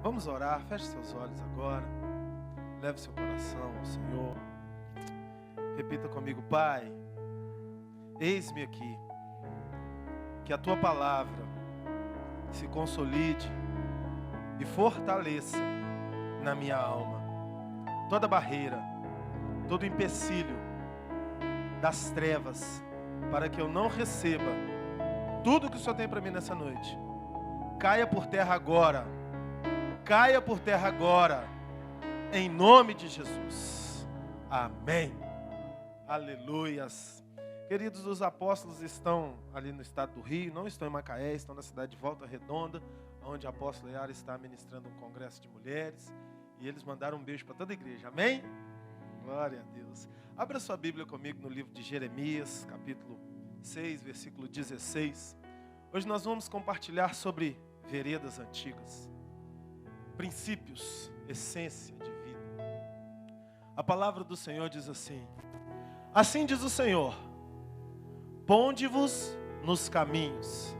Vamos orar, feche seus olhos agora. Leve seu coração ao Senhor. Repita comigo: Pai, eis-me aqui. Que a Tua palavra se consolide e fortaleça na minha alma. Toda barreira, todo empecilho das trevas, para que eu não receba tudo que o Senhor tem para mim nessa noite, caia por terra agora. Caia por terra agora, em nome de Jesus. Amém. Aleluias. Queridos, os apóstolos estão ali no estado do Rio, não estão em Macaé, estão na cidade de Volta Redonda, onde a apóstola Yara está ministrando um congresso de mulheres, e eles mandaram um beijo para toda a igreja. Amém? Glória a Deus. Abra sua Bíblia comigo no livro de Jeremias, capítulo 6, versículo 16. Hoje nós vamos compartilhar sobre veredas antigas. Princípios, essência de vida. A palavra do Senhor diz assim: assim diz o Senhor: ponde-vos nos caminhos,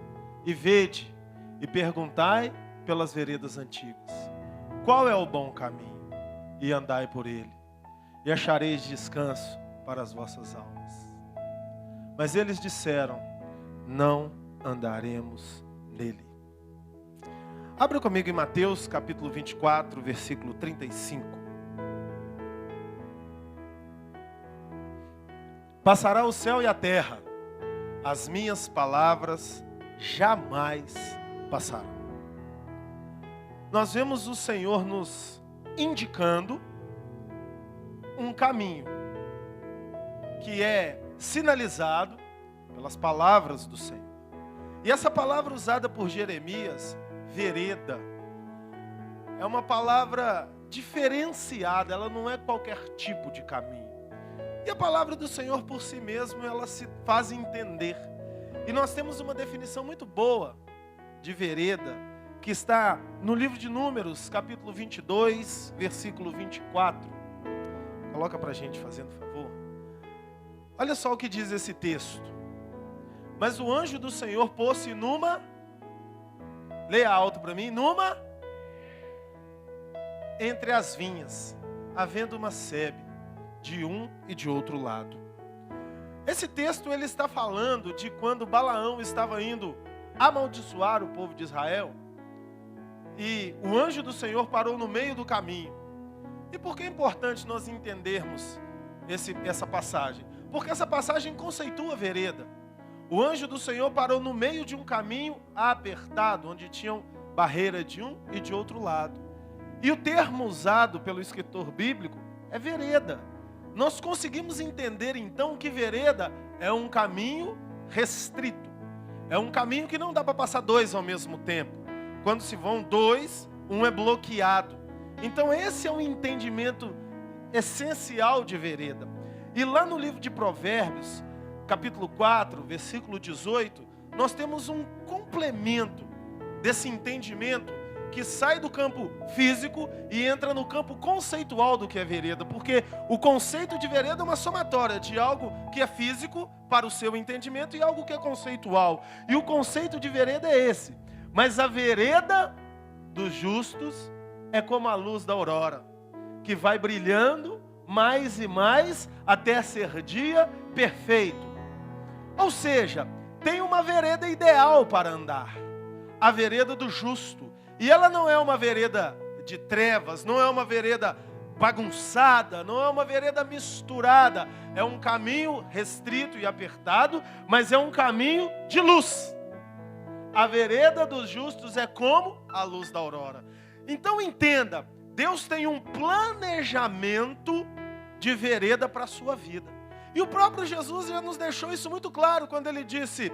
e vede, e perguntai pelas veredas antigas, qual é o bom caminho, e andai por ele, e achareis descanso para as vossas almas. Mas eles disseram: não andaremos nele. Abra comigo em Mateus capítulo 24, versículo 35. Passará o céu e a terra, as minhas palavras jamais passarão. Nós vemos o Senhor nos indicando um caminho que é sinalizado pelas palavras do Senhor. E essa palavra usada por Jeremias, vereda, é uma palavra diferenciada, ela não é qualquer tipo de caminho. E a palavra do Senhor por si mesmo, ela se faz entender. E nós temos uma definição muito boa de vereda, que está no livro de Números, capítulo 22, versículo 24. Coloca pra gente, fazendo favor. Olha só o que diz esse texto. Mas o anjo do Senhor pôs-se numa... Leia alto para mim. Numa... entre as vinhas, havendo uma sebe, de um e de outro lado. Esse texto ele está falando de quando Balaão estava indo amaldiçoar o povo de Israel. E o anjo do Senhor parou no meio do caminho. E por que é importante nós entendermos essa passagem? Porque essa passagem conceitua vereda. O anjo do Senhor parou no meio de um caminho apertado, onde tinham barreira de um e de outro lado. E o termo usado pelo escritor bíblico é vereda. Nós conseguimos entender então que vereda é um caminho restrito. É um caminho que não dá para passar dois ao mesmo tempo. Quando se vão dois, um é bloqueado. Então esse é um entendimento essencial de vereda. E lá no livro de Provérbios, capítulo 4, versículo 18, nós temos um complemento desse entendimento que sai do campo físico e entra no campo conceitual do que é vereda, porque o conceito de vereda é uma somatória de algo que é físico para o seu entendimento e algo que é conceitual. E o conceito de vereda é esse: mas a vereda dos justos é como a luz da aurora, que vai brilhando mais e mais até ser dia perfeito. Ou seja, tem uma vereda ideal para andar, a vereda do justo. E ela não é uma vereda de trevas, não é uma vereda bagunçada, não é uma vereda misturada. É um caminho restrito e apertado, mas é um caminho de luz. A vereda dos justos é como a luz da aurora. Então entenda, Deus tem um planejamento de vereda para a sua vida. E o próprio Jesus já nos deixou isso muito claro quando ele disse: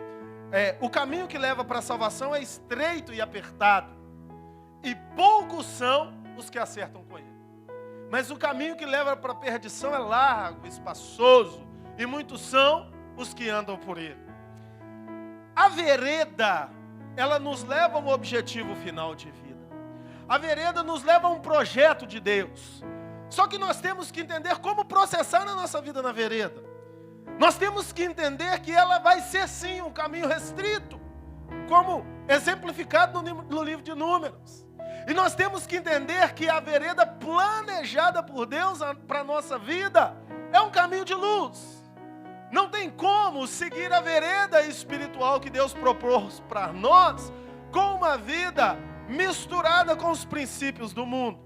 o caminho que leva para a salvação é estreito e apertado, e poucos são os que acertam com ele. Mas o caminho que leva para a perdição é largo, espaçoso, e muitos são os que andam por ele. A vereda, ela nos leva a um objetivo final de vida. A vereda nos leva a um projeto de Deus. Só que nós temos que entender como processar a nossa vida na vereda. Nós temos que entender que ela vai ser sim um caminho restrito, como exemplificado no livro de Números. E nós temos que entender que a vereda planejada por Deus para a nossa vida é um caminho de luz. Não tem como seguir a vereda espiritual que Deus propôs para nós com uma vida misturada com os princípios do mundo.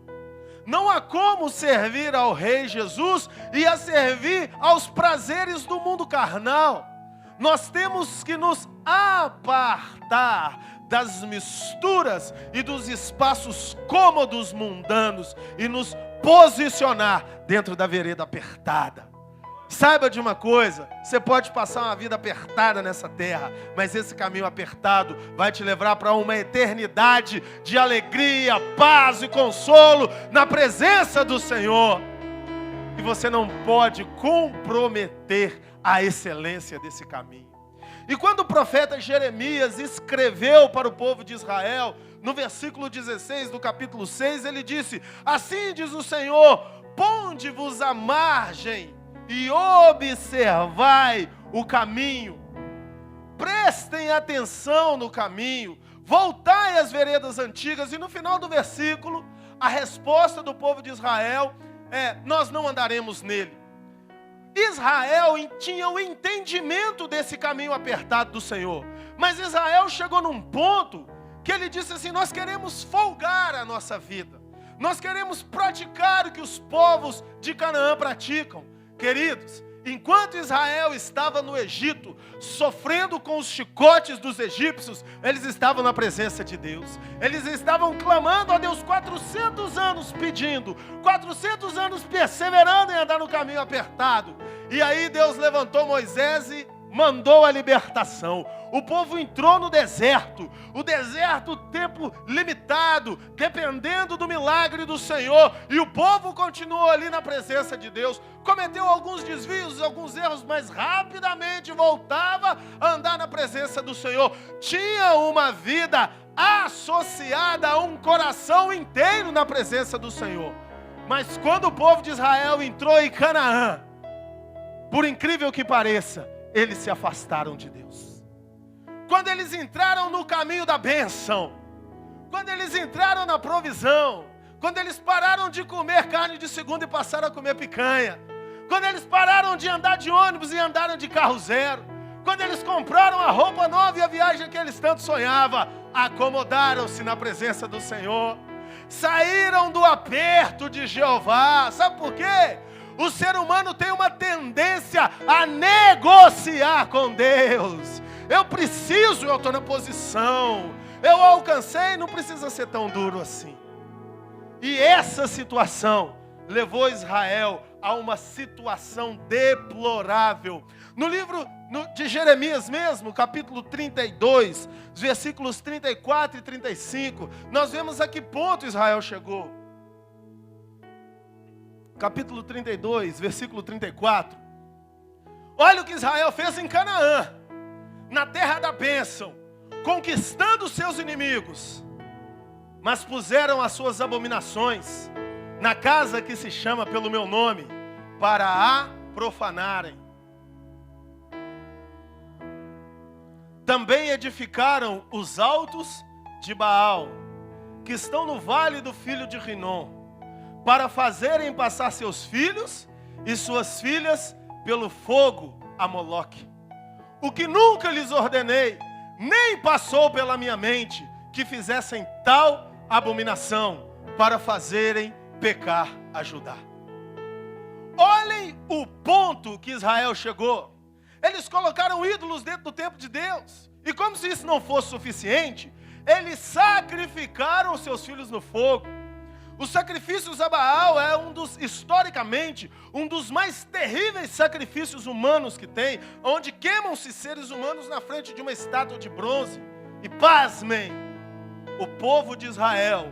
Não há como servir ao Rei Jesus e a servir aos prazeres do mundo carnal. Nós temos que nos apartar das misturas e dos espaços cômodos mundanos e nos posicionar dentro da vereda apertada. Saiba de uma coisa, você pode passar uma vida apertada nessa terra, mas esse caminho apertado vai te levar para uma eternidade de alegria, paz e consolo na presença do Senhor. E você não pode comprometer a excelência desse caminho. E quando o profeta Jeremias escreveu para o povo de Israel, no versículo 16 do capítulo 6, ele disse: assim diz o Senhor, ponde-vos à margem e observai o caminho. Prestem atenção no caminho, voltai às veredas antigas. E no final do versículo, a resposta do povo de Israel é: nós não andaremos nele. Israel tinha o entendimento desse caminho apertado do Senhor, mas Israel chegou num ponto que ele disse assim: nós queremos folgar a nossa vida, nós queremos praticar o que os povos de Canaã praticam. Queridos, enquanto Israel estava no Egito, sofrendo com os chicotes dos egípcios, eles estavam na presença de Deus. Eles estavam clamando a Deus 400 anos pedindo, 400 anos perseverando em andar no caminho apertado. E aí Deus levantou Moisés e mandou a libertação. O povo entrou no deserto, o deserto, tempo limitado, dependendo do milagre do Senhor, e o povo continuou ali na presença de Deus, cometeu alguns desvios, alguns erros, mas rapidamente voltava a andar na presença do Senhor. Tinha uma vida associada a um coração inteiro na presença do Senhor. Mas quando o povo de Israel entrou em Canaã, por incrível que pareça, eles se afastaram de Deus. Quando eles entraram no caminho da bênção, quando eles entraram na provisão, quando eles pararam de comer carne de segunda e passaram a comer picanha, quando eles pararam de andar de ônibus e andaram de carro zero, quando eles compraram a roupa nova e a viagem que eles tanto sonhavam, acomodaram-se na presença do Senhor, saíram do aperto de Jeová. Sabe por quê? O ser humano tem uma tendência a negociar com Deus. Eu estou na posição, eu alcancei, não precisa ser tão duro assim. E essa situação levou Israel a uma situação deplorável. No livro de Jeremias mesmo, capítulo 32, versículos 34 e 35, nós vemos a que ponto Israel chegou. Capítulo 32, versículo 34. Olha o que Israel fez em Canaã, na terra da bênção, conquistando seus inimigos, mas puseram as suas abominações na casa que se chama pelo meu nome, para a profanarem. Também edificaram os altos de Baal, que estão no vale do filho de Rinom, para fazerem passar seus filhos e suas filhas pelo fogo a Moloque. O que nunca lhes ordenei, nem passou pela minha mente, que fizessem tal abominação, para fazerem pecar a Judá. Olhem o ponto que Israel chegou. Eles colocaram ídolos dentro do templo de Deus, e como se isso não fosse suficiente, eles sacrificaram seus filhos no fogo. Os sacrifícios a Baal é historicamente, um dos mais terríveis sacrifícios humanos que tem, onde queimam-se seres humanos na frente de uma estátua de bronze. E pasmem, o povo de Israel,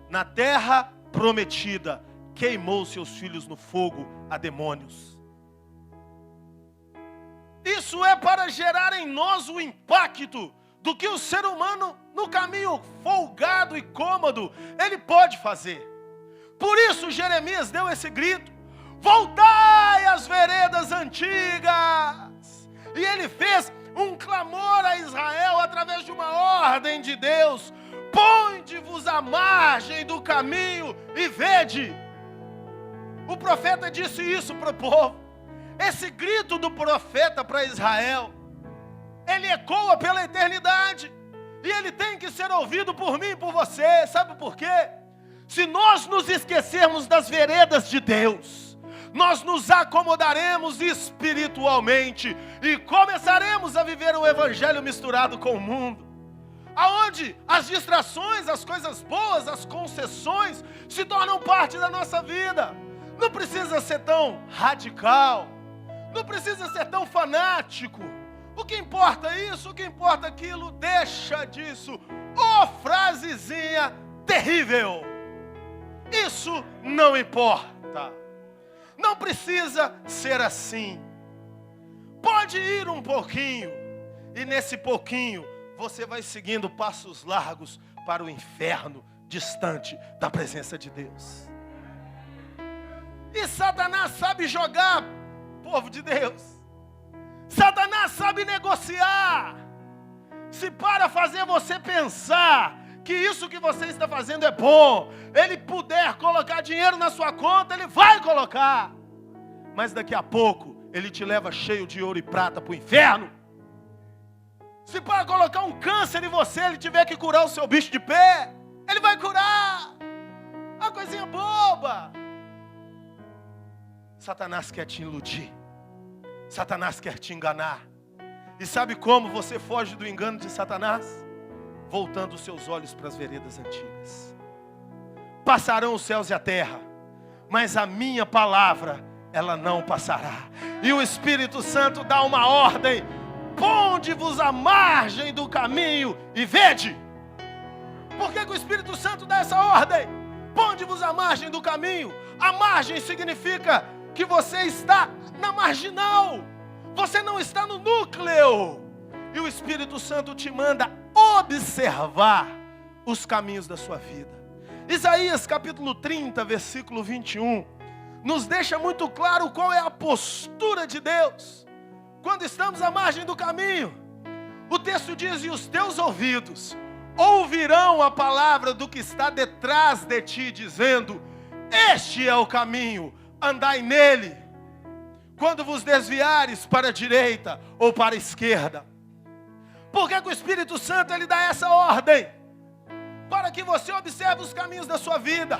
na terra prometida, queimou seus filhos no fogo a demônios. Isso é para gerar em nós o impacto do que o ser humano, no caminho folgado e cômodo, ele pode fazer. Por isso Jeremias deu esse grito: voltai às veredas antigas. E ele fez um clamor a Israel através de uma ordem de Deus: Ponde-vos à margem do caminho e vede. O profeta disse isso para o povo. Esse grito do profeta para Israel, ele ecoa pela eternidade. E ele tem que ser ouvido por mim e por você. Sabe por quê? Se nós nos esquecermos das veredas de Deus, nós nos acomodaremos espiritualmente e começaremos a viver o evangelho misturado com o mundo, aonde as distrações, as coisas boas, as concessões se tornam parte da nossa vida. Não precisa ser tão radical, não precisa ser tão fanático. O que importa é isso, o que importa é aquilo, deixa disso. Ô frasezinha terrível. Isso não importa. Não precisa ser assim. Pode ir um pouquinho, e nesse pouquinho você vai seguindo passos largos para o inferno, distante da presença de Deus. E Satanás sabe jogar, povo de Deus. Satanás sabe negociar. Se para fazer você pensar que isso que você está fazendo é bom, ele puder colocar dinheiro na sua conta, ele vai colocar. Mas daqui a pouco, ele te leva cheio de ouro e prata para o inferno. Se para colocar um câncer em você, ele tiver que curar o seu bicho de pé, ele vai curar. Uma coisinha boba. Satanás quer te iludir. Satanás quer te enganar. E sabe como você foge do engano de Satanás? Voltando os seus olhos para as veredas antigas. Passarão os céus e a terra, mas a minha palavra, ela não passará. E o Espírito Santo dá uma ordem: ponde-vos à margem do caminho e vede. Por que o Espírito Santo dá essa ordem? Ponde-vos à margem do caminho. A margem significa que você está na marginal, você não está no núcleo. E o Espírito Santo te manda observar os caminhos da sua vida. Isaías capítulo 30, versículo 21, nos deixa muito claro qual é a postura de Deus quando estamos à margem do caminho. O texto diz: e os teus ouvidos ouvirão a palavra do que está detrás de ti, dizendo: este é o caminho, andai nele, quando vos desviares para a direita ou para a esquerda. Por que o Espírito Santo ele dá essa ordem? Para que você observe os caminhos da sua vida.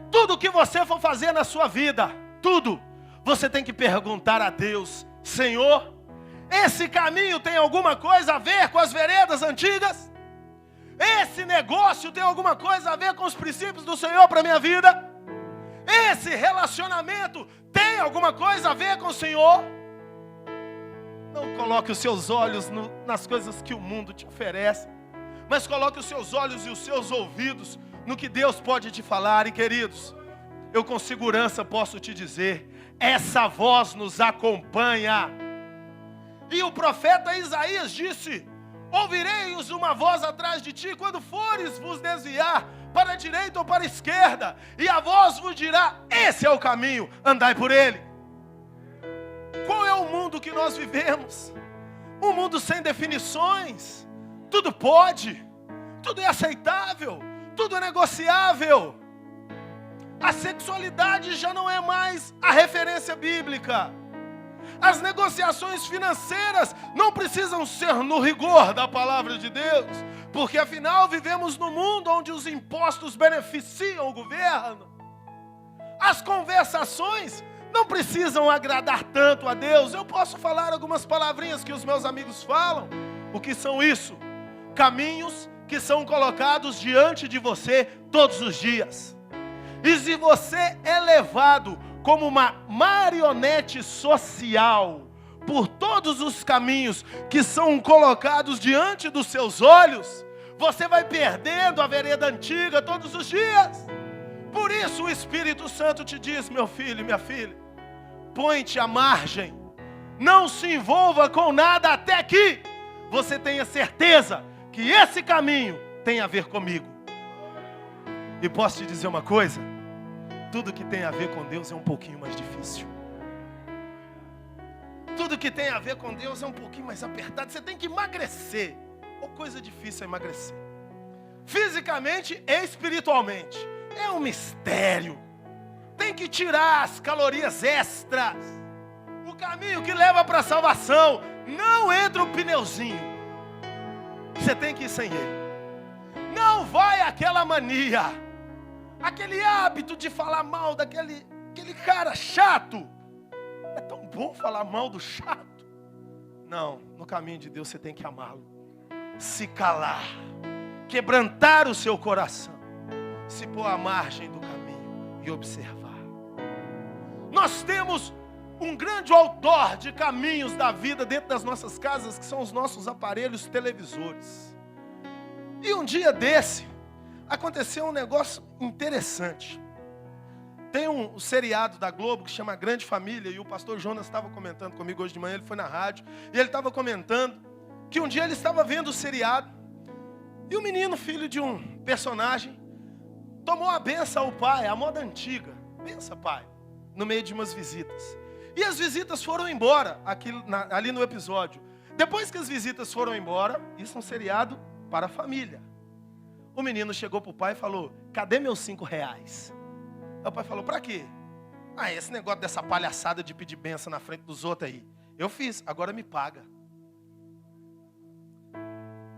Tudo que você for fazer na sua vida, tudo, você tem que perguntar a Deus: Senhor, esse caminho tem alguma coisa a ver com as veredas antigas? Esse negócio tem alguma coisa a ver com os princípios do Senhor para a minha vida? Esse relacionamento tem alguma coisa a ver com o Senhor? Não coloque os seus olhos nas coisas que o mundo te oferece, mas coloque os seus olhos e os seus ouvidos no que Deus pode te falar. E queridos, eu com segurança posso te dizer, essa voz nos acompanha. E o profeta Isaías disse: ouvireis uma voz atrás de ti quando fores vos desviar para a direita ou para a esquerda, e a voz vos dirá: esse é o caminho, andai por ele. Qual é o mundo que nós vivemos? Um mundo sem definições. Tudo pode, tudo é aceitável, tudo é negociável. A sexualidade já não é mais a referência bíblica. As negociações financeiras não precisam ser no rigor da palavra de Deus, porque afinal vivemos num mundo onde os impostos beneficiam o governo. As conversações não precisam agradar tanto a Deus. Eu posso falar algumas palavrinhas que os meus amigos falam. O que são isso? Caminhos que são colocados diante de você todos os dias. E se você é levado como uma marionete social por todos os caminhos que são colocados diante dos seus olhos, você vai perdendo a vereda antiga todos os dias. Por isso o Espírito Santo te diz: meu filho e minha filha, põe-te à margem, não se envolva com nada até que você tenha certeza que esse caminho tem a ver comigo. E posso te dizer uma coisa? Tudo que tem a ver com Deus é um pouquinho mais difícil. Tudo que tem a ver com Deus é um pouquinho mais apertado. Você tem que emagrecer. Ou coisa difícil é emagrecer. fisicamente e espiritualmente. É um mistério. Tem que tirar as calorias extras. O caminho que leva para a salvação não entra o pneuzinho. Você tem que ir sem ele. Não vai aquela mania, aquele hábito de falar mal daquele cara chato. É tão bom falar mal do chato. Não, no caminho de Deus você tem que amá-lo. Se calar, quebrantar o seu coração, se pôr à margem do caminho e observar. Nós temos um grande outdoor de caminhos da vida dentro das nossas casas, que são os nossos aparelhos televisores. E um dia desse, aconteceu um negócio interessante. Tem um seriado da Globo que chama Grande Família, e o pastor Jonas estava comentando comigo hoje de manhã, ele foi na rádio, e ele estava comentando que um dia ele estava vendo o seriado, e o menino, filho de um personagem, tomou a benção ao pai, a moda antiga. Benção, pai, no meio de umas visitas. E as visitas foram embora, ali no episódio. Depois que as visitas foram embora, isso é um seriado para a família. O menino chegou para o pai e falou: cadê meus R$5? Aí o pai falou: para quê? Esse negócio dessa palhaçada de pedir benção na frente dos outros aí. Eu fiz, agora me paga.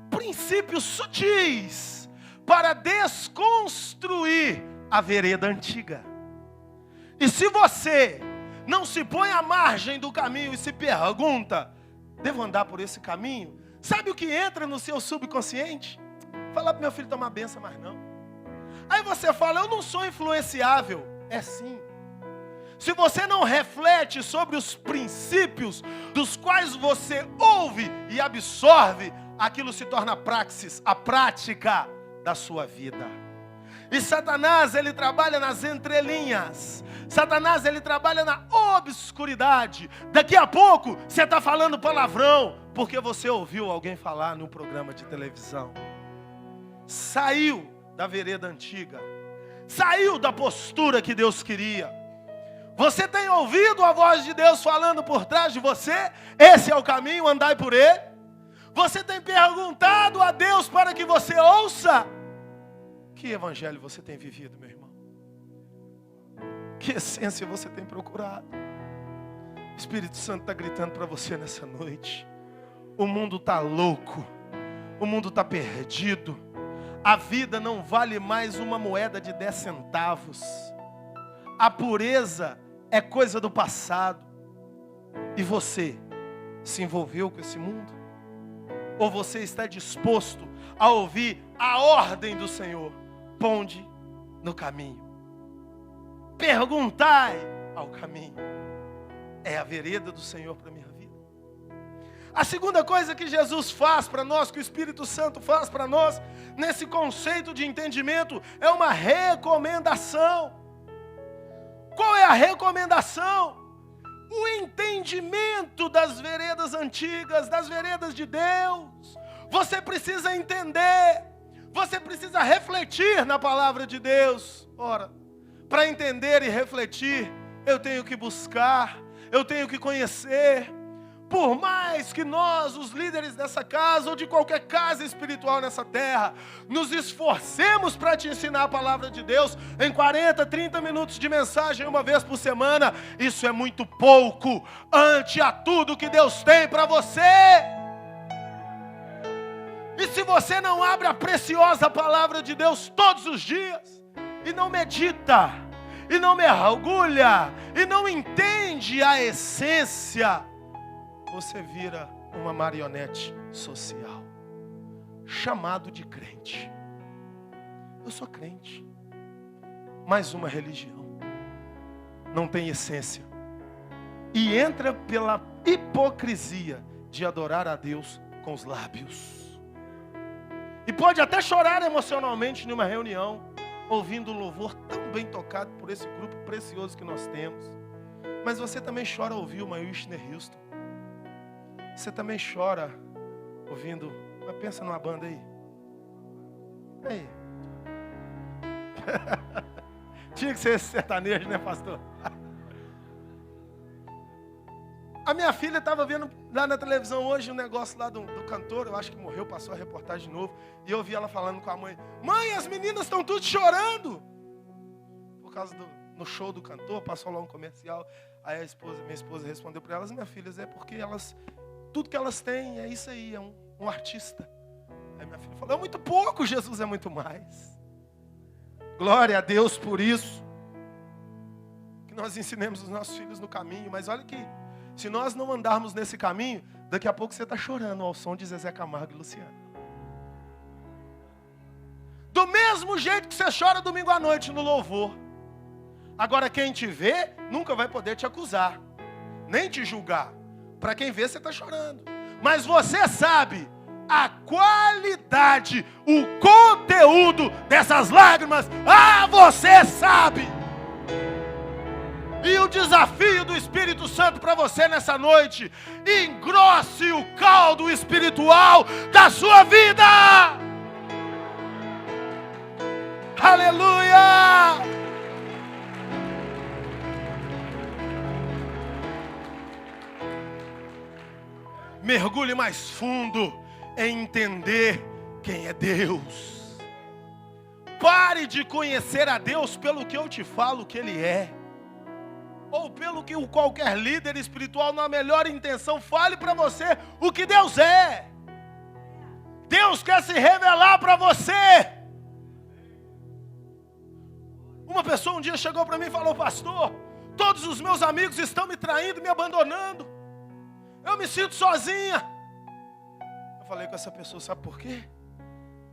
Princípios sutis para desconstruir a vereda antiga. E se você não se põe à margem do caminho e se pergunta: devo andar por esse caminho? Sabe o que entra no seu subconsciente? Fala para meu filho tomar benção, mas não. Aí você fala: eu não sou influenciável. É sim. Se você não reflete sobre os princípios dos quais você ouve e absorve, aquilo se torna praxis, a prática da sua vida. E Satanás, ele trabalha nas entrelinhas. Satanás, ele trabalha na obscuridade. Daqui a pouco, você está falando palavrão, porque você ouviu alguém falar num programa de televisão. Saiu da vereda antiga. Saiu da postura que Deus queria. Você tem ouvido a voz de Deus falando por trás de você? Esse é o caminho, andai por ele. Você tem perguntado a Deus para que você ouça? Que evangelho você tem vivido, meu irmão? Que essência você tem procurado? O Espírito Santo está gritando para você nessa noite. O mundo está louco. O mundo está perdido. A vida não vale mais uma moeda de 10 centavos. A pureza é coisa do passado. E você se envolveu com esse mundo? Ou você está disposto a ouvir a ordem do Senhor? Ponde no caminho. Perguntai ao caminho. É a vereda do Senhor para a minha vida. A segunda coisa que Jesus faz para nós, que o Espírito Santo faz para nós, nesse conceito de entendimento, é uma recomendação. Qual é a recomendação? O entendimento das veredas antigas, das veredas de Deus. Você precisa entender, você precisa refletir na palavra de Deus. Ora, para entender e refletir, eu tenho que buscar, eu tenho que conhecer. Por mais que nós, os líderes dessa casa, ou de qualquer casa espiritual nessa terra, nos esforcemos para te ensinar a palavra de Deus em 40, 30 minutos de mensagem uma vez por semana, isso é muito pouco ante a tudo que Deus tem para você. E se você não abre a preciosa palavra de Deus todos os dias, e não medita, e não mergulha, e não entende a essência, você vira uma marionete social, chamado de crente. Eu sou crente. Mais uma religião. Não tem essência. E entra pela hipocrisia de adorar a Deus com os lábios. E pode até chorar emocionalmente numa reunião, ouvindo um louvor tão bem tocado por esse grupo precioso que nós temos. Mas você também chora ao ouvir uma Whitney Houston. Você também chora ouvindo, mas pensa numa banda aí. Aí. Tinha que ser esse sertanejo, né, pastor? A minha filha estava vendo lá na televisão hoje um negócio lá do cantor, eu acho que morreu, passou a reportagem de novo, e eu vi ela falando com a mãe: mãe, as meninas estão tudo chorando. Por causa no show do cantor, passou lá um comercial. Aí minha esposa respondeu para elas: minhas filhas, é porque tudo que elas têm é isso aí, é um artista. Aí minha filha falou: é muito pouco, Jesus é muito mais. Glória a Deus por isso. Que nós ensinemos os nossos filhos no caminho, mas olha que, se nós não andarmos nesse caminho, daqui a pouco você está chorando ao som de Zezé Camargo e Luciano. Do mesmo jeito que você chora domingo à noite no louvor. Agora quem te vê nunca vai poder te acusar, nem te julgar. Para quem vê, você está chorando. Mas você sabe a qualidade, o conteúdo dessas lágrimas. Ah, você sabe. E o desafio do Espírito Santo para você nessa noite: engrosse o caldo espiritual da sua vida. Aleluia! Mergulhe mais fundo em entender quem é Deus. Pare de conhecer a Deus pelo que eu te falo que Ele é, ou pelo que qualquer líder espiritual, na melhor intenção, fale para você o que Deus é. Deus quer se revelar para você. Uma pessoa um dia chegou para mim e falou: pastor, todos os meus amigos estão me traindo, me abandonando. Eu me sinto sozinha. Eu falei com essa pessoa: sabe por quê?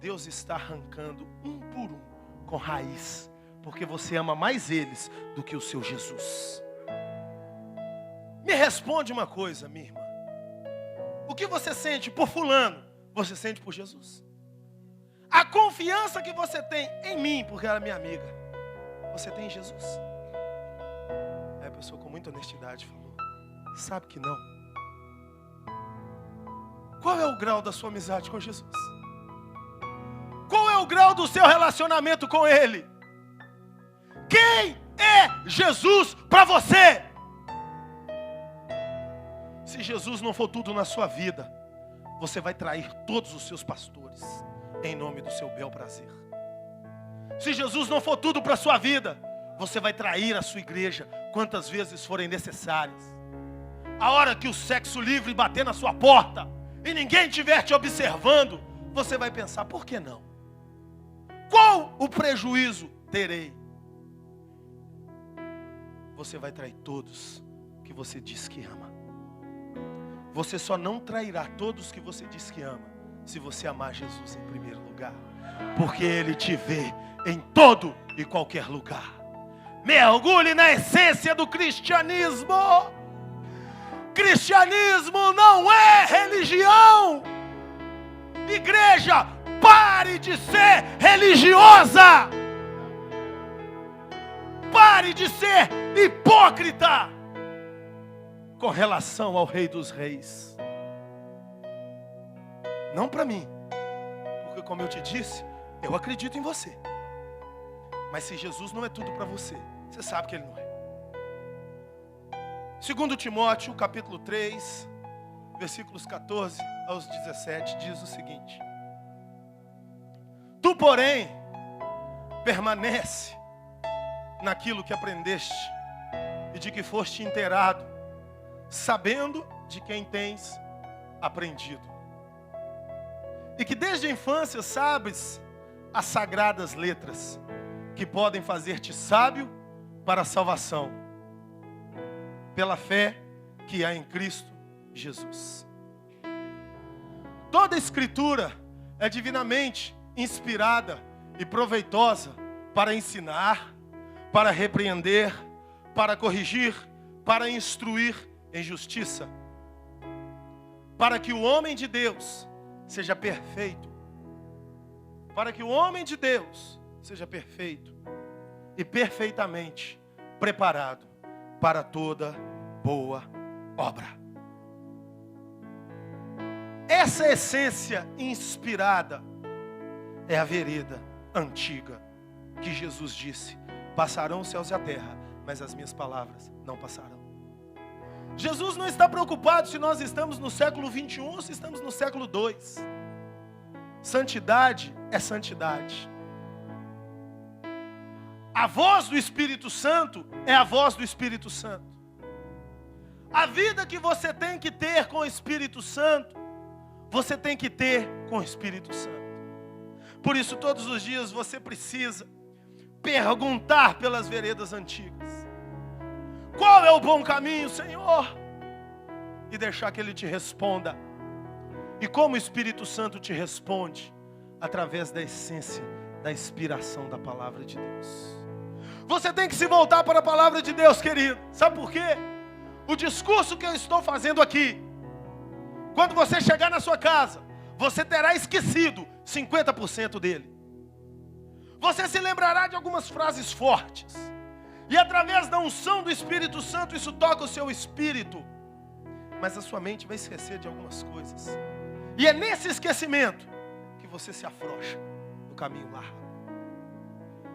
Deus está arrancando um por um, com raiz, porque você ama mais eles do que o seu Jesus. Me responde uma coisa, minha irmã: o que você sente por fulano, você sente por Jesus? A confiança que você tem em mim, porque ela é minha amiga, você tem em Jesus? Aí a pessoa com muita honestidade falou: sabe que não. Qual é o grau da sua amizade com Jesus? Qual é o grau do seu relacionamento com Ele? Quem é Jesus para você? Se Jesus não for tudo na sua vida, você vai trair todos os seus pastores, em nome do seu bel prazer. Se Jesus não for tudo para a sua vida, você vai trair a sua igreja quantas vezes forem necessárias. A hora que o sexo livre bater na sua porta e ninguém estiver te observando, você vai pensar: por que não? Qual o prejuízo terei? Você vai trair todos que você diz que ama. Você só não trairá todos que você diz que ama se você amar Jesus em primeiro lugar, porque Ele te vê em todo e qualquer lugar. Mergulhe na essência do cristianismo. Cristianismo não é religião. Igreja, pare de ser religiosa. Pare de ser hipócrita com relação ao Rei dos Reis. Não para mim, porque como eu te disse, eu acredito em você. Mas se Jesus não é tudo para você, você sabe que Ele não é. 2 Timóteo, capítulo 3, versículos 14 aos 17, diz o seguinte: tu, porém, permanece naquilo que aprendeste e de que foste inteirado, sabendo de quem tens aprendido. E que desde a infância sabes as sagradas letras, que podem fazer-te sábio para a salvação, pela fé que há em Cristo Jesus. Toda a Escritura é divinamente inspirada e proveitosa para ensinar, para repreender, para corrigir, para instruir em justiça, para que o homem de Deus seja perfeito, para que o homem de Deus seja perfeito e perfeitamente preparado para toda boa obra. Essa essência inspirada é a vereda antiga que Jesus disse: passarão os céus e a terra, mas as minhas palavras não passarão. Jesus não está preocupado se nós estamos no século 21 ou se estamos no século 2. Santidade é santidade. A voz do Espírito Santo é a voz do Espírito Santo. A vida que você tem que ter com o Espírito Santo, você tem que ter com o Espírito Santo. Por isso, todos os dias você precisa perguntar pelas veredas antigas: qual é o bom caminho, Senhor? E deixar que Ele te responda. E como o Espírito Santo te responde? Através da essência, da inspiração da palavra de Deus. Você tem que se voltar para a palavra de Deus, querido. Sabe por quê? O discurso que eu estou fazendo aqui, quando você chegar na sua casa, você terá esquecido 50% dele. Você se lembrará de algumas frases fortes. E através da unção do Espírito Santo, isso toca o seu espírito. Mas a sua mente vai esquecer de algumas coisas. E é nesse esquecimento que você se afrouxa no caminho largo.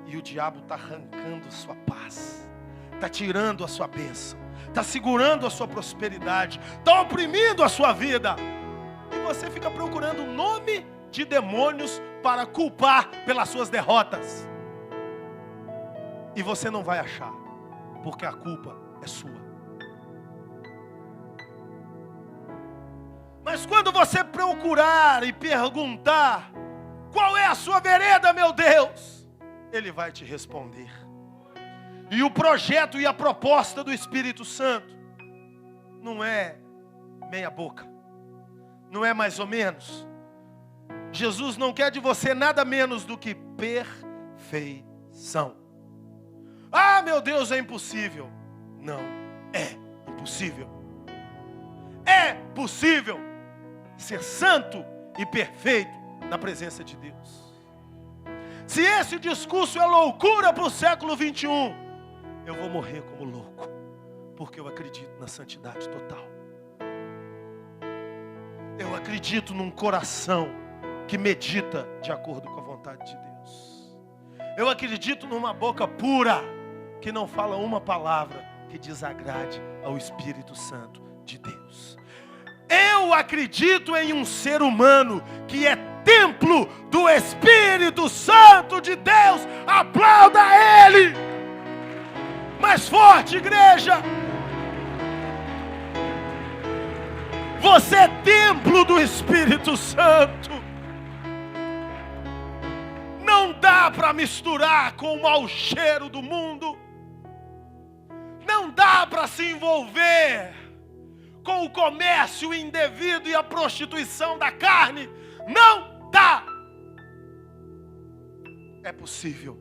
E o diabo está arrancando a sua paz, está tirando a sua bênção, está segurando a sua prosperidade, está oprimindo a sua vida. E você fica procurando o nome de demônios para culpar pelas suas derrotas. E você não vai achar, porque a culpa é sua. Mas quando você procurar e perguntar: qual é a sua vereda, meu Deus? Ele vai te responder. E o projeto e a proposta do Espírito Santo não é meia boca, não é mais ou menos. Jesus não quer de você nada menos do que perfeição. Ah, meu Deus, é impossível. Não, é impossível. É possível ser santo e perfeito na presença de Deus. Se esse discurso é loucura para o século 21, eu vou morrer como louco, porque eu acredito na santidade total. Eu acredito num coração que medita de acordo com a vontade de Deus. Eu acredito numa boca pura, que não fala uma palavra que desagrade ao Espírito Santo de Deus. Eu acredito em um ser humano que é templo do Espírito Santo de Deus. Aplauda Ele! Mais forte, igreja! Você é templo do Espírito Santo. Não dá para misturar com o mau cheiro do mundo. Não dá para se envolver com o comércio indevido e a prostituição da carne. Não dá. É possível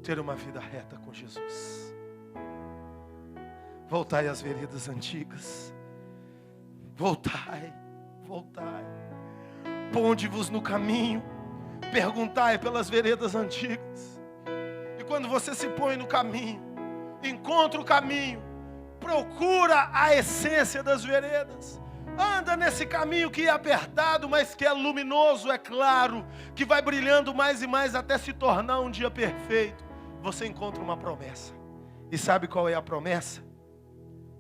ter uma vida reta com Jesus. Voltai às veredas antigas. Voltai, voltai. Ponde-vos no caminho. Perguntai pelas veredas antigas. E quando você se põe no caminho, encontra o caminho, procura a essência das veredas. Anda nesse caminho que é apertado, mas que é luminoso, é claro, que vai brilhando mais e mais até se tornar um dia perfeito. Você encontra uma promessa. E sabe qual é a promessa?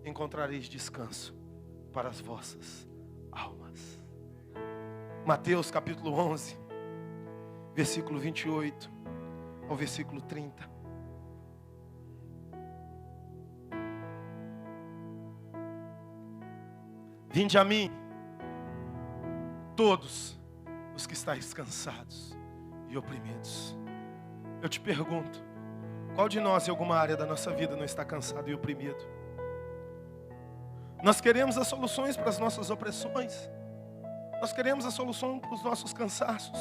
Encontrareis descanso para as vossas almas. Mateus capítulo 11, versículo 28 ao versículo 30. Vinde a mim, todos os que estáis cansados e oprimidos. Eu te pergunto, qual de nós em alguma área da nossa vida não está cansado e oprimido? Nós queremos as soluções para as nossas opressões. Nós queremos a solução para os nossos cansaços.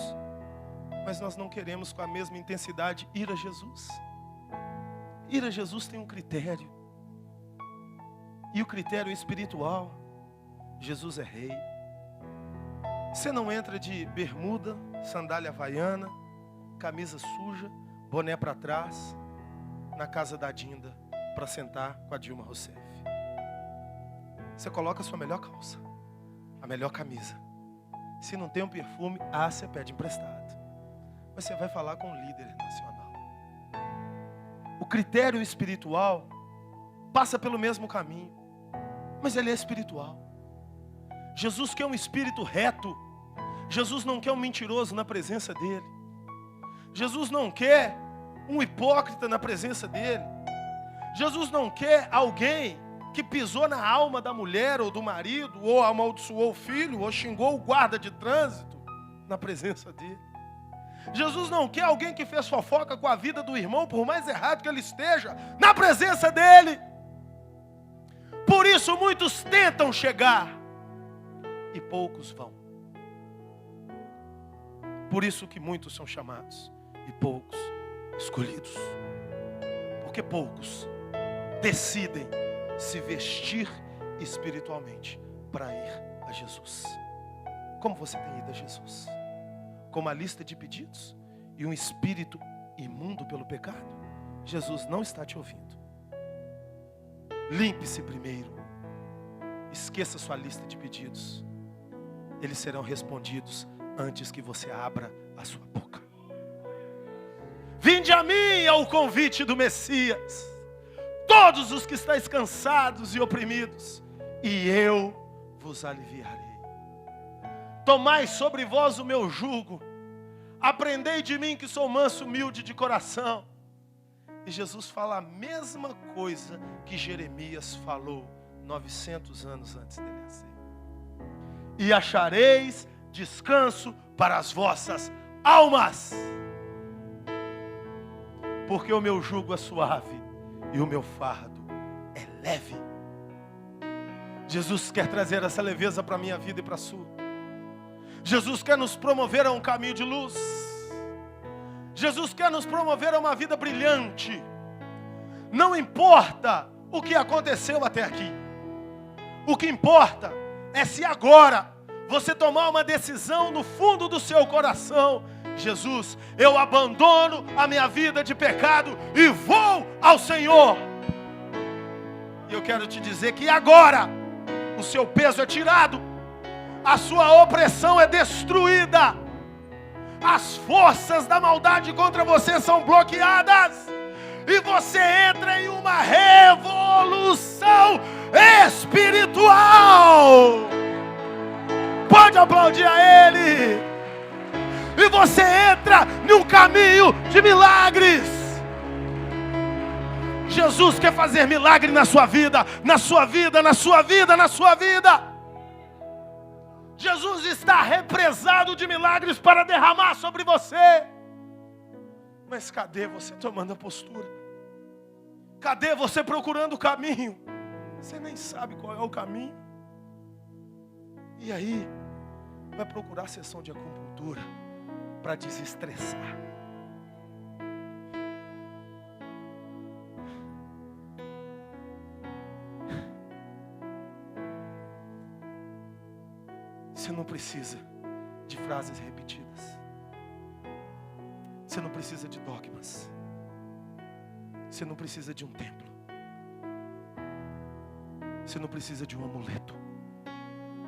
Mas nós não queremos com a mesma intensidade ir a Jesus. Ir a Jesus tem um critério. E o critério é espiritual. Jesus é rei. Você não entra de bermuda, sandália havaiana, camisa suja, boné para trás, na casa da Dinda, para sentar com a Dilma Rousseff. Você coloca a sua melhor calça, a melhor camisa. Se não tem um perfume, você pede emprestado. Mas você vai falar com um líder nacional. O critério espiritual passa pelo mesmo caminho. mas ele é espiritual. Jesus quer um espírito reto. Jesus não quer um mentiroso na presença dele. Jesus não quer um hipócrita na presença dele. Jesus não quer alguém que pisou na alma da mulher ou do marido, ou amaldiçoou o filho, ou xingou o guarda de trânsito na presença dele. Jesus não quer alguém que fez fofoca com a vida do irmão, por mais errado que ele esteja, na presença dele. Por isso muitos tentam chegar e poucos vão. Por isso que muitos são chamados e poucos escolhidos. Porque poucos decidem se vestir espiritualmente para ir a Jesus. Como você tem ido a Jesus? Com uma lista de pedidos e um espírito imundo pelo pecado? Jesus não está te ouvindo. Limpe-se primeiro. Esqueça sua lista de pedidos. Eles serão respondidos antes que você abra a sua boca. Vinde a mim ao convite do Messias, todos os que estáis cansados e oprimidos, e eu vos aliviarei. Tomai sobre vós o meu jugo, aprendei de mim que sou manso e humilde de coração. E Jesus fala a mesma coisa que Jeremias falou 900 anos antes dele nascer. E achareis descanso para as vossas almas, porque o meu jugo é suave e o meu fardo é leve. Jesus quer trazer essa leveza para a minha vida e para a sua. Jesus quer nos promover a um caminho de luz. Jesus quer nos promover a uma vida brilhante. Não importa o que aconteceu até aqui. O que importa é se agora você tomar uma decisão no fundo do seu coração. Jesus, eu abandono a minha vida de pecado e vou ao Senhor. E eu quero te dizer que agora o seu peso é tirado, a sua opressão é destruída, as forças da maldade contra você são bloqueadas, e você entra em uma revolução espiritual. Pode aplaudir a Ele. E você entra num caminho de milagres. Jesus quer fazer milagre na sua vida, na sua vida, na sua vida, na sua vida. Jesus está represado de milagres para derramar sobre você. Mas cadê você tomando a postura? Cadê você procurando o caminho? Você nem sabe qual é o caminho. E aí, vai procurar a sessão de acupuntura para desestressar. Você não precisa de frases repetidas. Você não precisa de dogmas. Você não precisa de um templo. Você não precisa de um amuleto.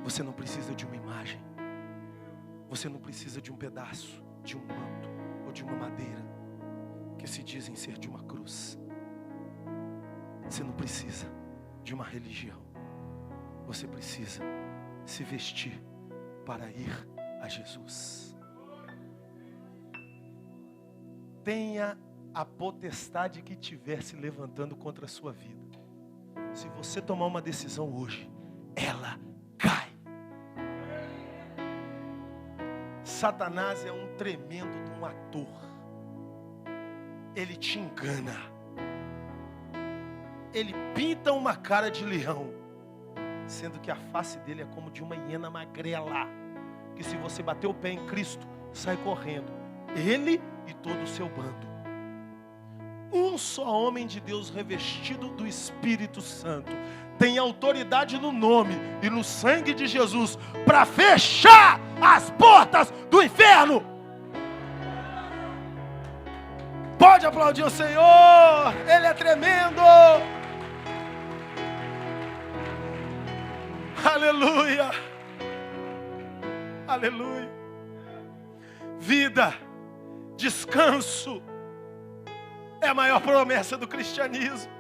Você não precisa de uma imagem. Você não precisa de um pedaço, de um manto ou de uma madeira que se dizem ser de uma cruz. Você não precisa de uma religião. Você precisa se vestir para ir a Jesus. Tenha a potestade que estiver se levantando contra a sua vida. Se você tomar uma decisão hoje, ela cai. Satanás é um tremendo de um ator. Ele te engana. Ele pinta uma cara de leão, sendo que a face dele é como de uma hiena magrela, que se você bater o pé em Cristo, sai correndo. Ele e todo o seu bando. Um só homem de Deus revestido do Espírito Santo tem autoridade no nome e no sangue de Jesus para fechar as portas do inferno. Pode aplaudir o Senhor, Ele é tremendo. Aleluia, aleluia. Vida, descanso é a maior promessa do cristianismo.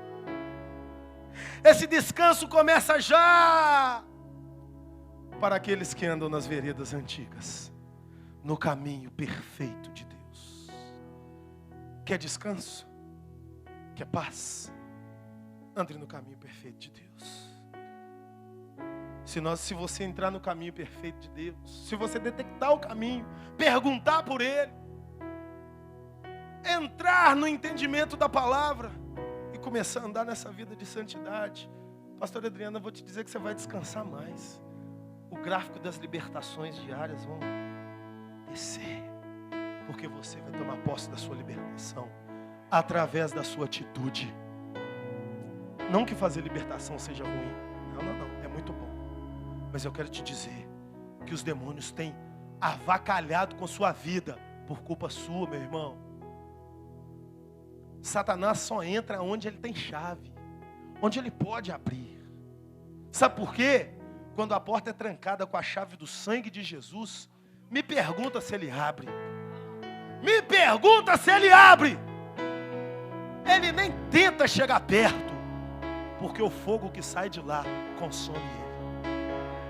Esse descanso começa já para aqueles que andam nas veredas antigas, no caminho perfeito de Deus. Quer descanso? Quer paz? Ande no caminho perfeito de Deus. Se você entrar no caminho perfeito de Deus, se você detectar o caminho, perguntar por ele, entrar no entendimento da palavra e começar a andar nessa vida de santidade, pastor Adriana, eu vou te dizer que você vai descansar mais. O gráfico das libertações diárias vão descer, porque você vai tomar posse da sua libertação através da sua atitude. Não que fazer libertação seja ruim, não, é muito bom. Mas eu quero te dizer que os demônios têm avacalhado com sua vida por culpa sua, meu irmão. Satanás só entra onde ele tem chave, onde ele pode abrir. Sabe por quê? Quando a porta é trancada com a chave do sangue de Jesus, me pergunta se ele abre. Me pergunta se ele abre. Ele nem tenta chegar perto, porque o fogo que sai de lá consome ele.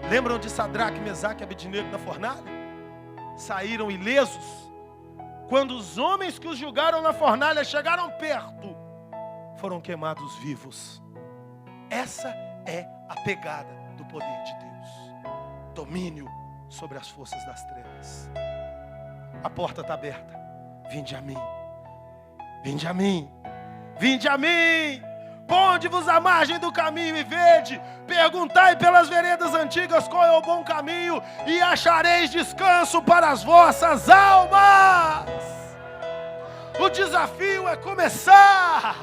Lembram de Sadraque, Mesaque e Abednego na fornalha? Saíram ilesos. Quando os homens que os julgaram na fornalha chegaram perto, foram queimados vivos. Essa é a pegada do poder de Deus. Domínio sobre as forças das trevas. A porta está aberta. Vinde a mim. Vinde a mim. Vinde a mim. Ponde-vos à margem do caminho e vede. Perguntai pelas veredas antigas qual é o bom caminho e achareis descanso para as vossas almas. O desafio é começar,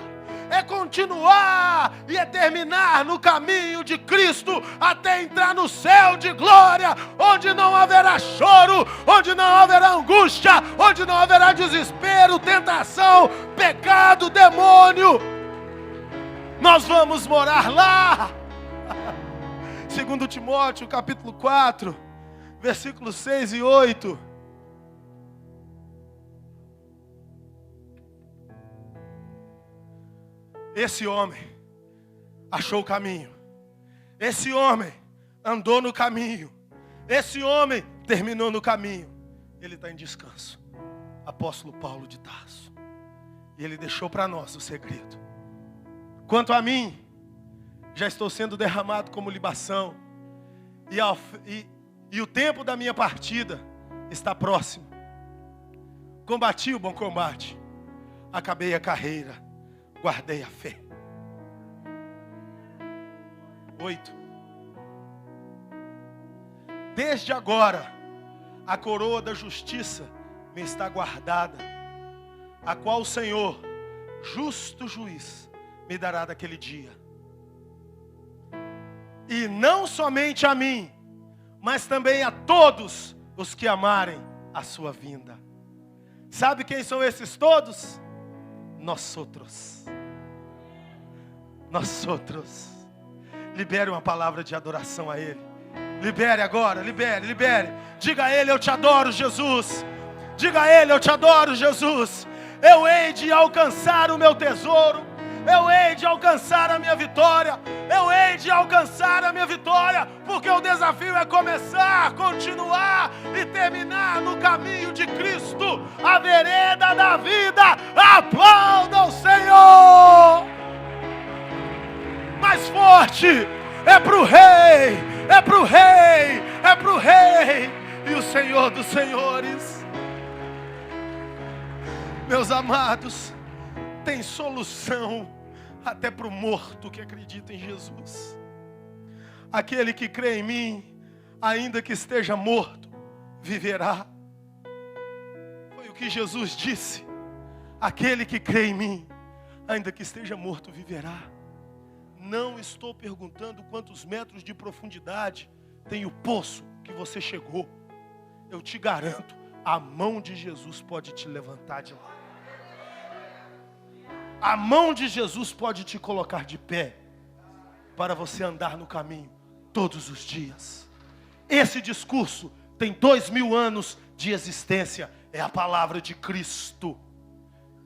é continuar e é terminar no caminho de Cristo até entrar no céu de glória, onde não haverá choro, onde não haverá angústia, onde não haverá desespero, tentação, pecado, demônio. Nós vamos morar lá. 2 Timóteo, capítulo 4, versículos 6 e 8. Esse homem achou o caminho. Esse homem andou no caminho. Esse homem terminou no caminho. Ele está em descanso. Apóstolo Paulo de Tarso. E ele deixou para nós o segredo. Quanto a mim, já estou sendo derramado como libação. E o tempo da minha partida está próximo. Combati o bom combate. Acabei a carreira. Guardei a fé. 8. Desde agora, a coroa da justiça me está guardada, a qual o Senhor, justo juiz, me dará daquele dia. E não somente a mim, mas também a todos os que amarem a sua vinda. Sabe quem são esses todos? Nós outros. Libere uma palavra de adoração a Ele. Libere agora, libere. Diga a Ele, eu te adoro, Jesus. Diga a Ele, eu te adoro, Jesus. Eu hei de alcançar o meu tesouro. Eu hei de alcançar a minha vitória. Eu hei de alcançar a minha vitória. Porque o desafio é começar, continuar e terminar no caminho de Cristo, a vereda da vida. Aplauda o Senhor. Mais forte. É pro Rei. É pro Rei. É pro Rei. E o Senhor dos Senhores. Meus amados, tem solução até para o morto que acredita em Jesus. Aquele que crê em mim, ainda que esteja morto, viverá. Foi o que Jesus disse. Aquele que crê em mim, ainda que esteja morto, viverá. Não estou perguntando quantos metros de profundidade tem o poço que você chegou. Eu te garanto, a mão de Jesus pode te levantar de lá. A mão de Jesus pode te colocar de pé para você andar no caminho todos os dias. Esse discurso tem 2000 anos de existência. É a palavra de Cristo.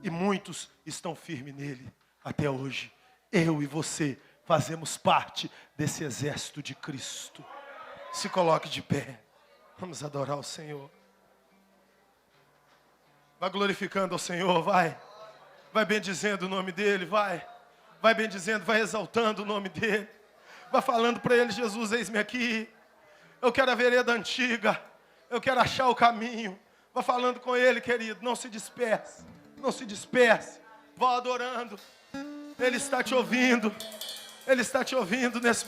E muitos estão firmes nele até hoje. Eu e você fazemos parte desse exército de Cristo. Se coloque de pé. Vamos adorar o Senhor. Vai glorificando ao Senhor, vai. Vai bendizendo o nome dEle, vai. Vai bendizendo, vai exaltando o nome dEle. Vai falando para Ele: Jesus, eis-me aqui. Eu quero a vereda antiga. Eu quero achar o caminho. Vai falando com Ele, querido. Não se disperse. Não se disperse. Vá adorando. Ele está te ouvindo. Ele está te ouvindo nesse momento.